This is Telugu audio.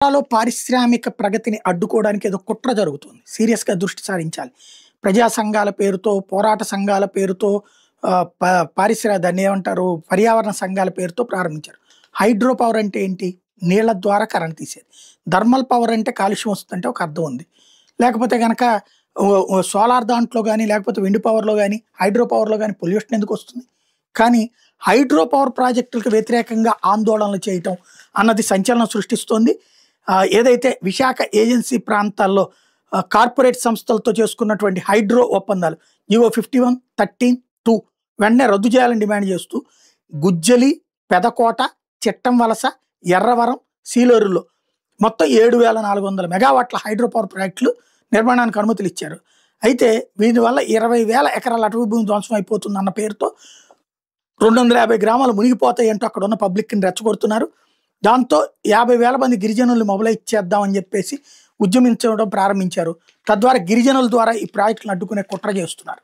లో పారిశ్రామిక ప్రగతిని అడ్డుకోవడానికి ఏదో కుట్ర జరుగుతుంది. సీరియస్‌గా దృష్టి సారించాలి. ప్రజా సంఘాల పేరుతో, పోరాట సంఘాల పేరుతో ఆహ్, ప దాన్నేమంటారు పర్యావరణ సంఘాల పేరుతో ప్రారంభించారు. హైడ్రో పవర్ అంటే ఏంటి? నీళ్ల ద్వారా కరెంట్ తీసేది. థర్మల్ పవర్ అంటే కాలుష్యం వస్తుందంటే ఒక అర్థం ఉంది. లేకపోతే గనక ఓ ఓ సోలార్ దాంట్లో గాని, లేకపోతే విండ్ పవర్‌లో గాని, హైడ్రో పవర్‌లో గాని పొల్యూషన్ ఎందుకొస్తుంది? కానీ హైడ్రో పవర్ ప్రాజెక్టులకు వ్యతిరేకంగా ఆందోళనలు చేయటం అన్నది సంచలనం సృష్టిస్తోంది. ఏదైతే విశాఖ ఏజెన్సీ ప్రాంతాల్లో కార్పొరేట్ సంస్థలతో చేసుకున్నటువంటి హైడ్రో ఒప్పందాలు జివో 51, 13, 2 వెంటనే రద్దు చేయాలని డిమాండ్ చేస్తూ గుజ్జలి, పెదకోట, చిట్టంవలస, ఎర్రవరం, సీలేరులో మొత్తం 7,400 మెగావాట్ల హైడ్రో పవర్ ప్రాజెక్టులు నిర్మాణానికి అనుమతులు ఇచ్చారు. అయితే దీనివల్ల 20,000 ఎకరాల అటవీ భూమి ధ్వంసం అయిపోతుందన్న పేరుతో 250 గ్రామాలు మునిగిపోతాయి అంటూ అక్కడ ఉన్న పబ్లిక్‌ని రెచ్చగొడుతున్నారు. దాంతో 50,000 మంది గిరిజనుల్ని మొబలైజ్ చేద్దామని చెప్పేసి ఉద్యమించడం ప్రారంభించారు. తద్వారా గిరిజనుల ద్వారా ఈ ప్రాజెక్టులను అడ్డుకునే కుట్ర చేస్తున్నారు.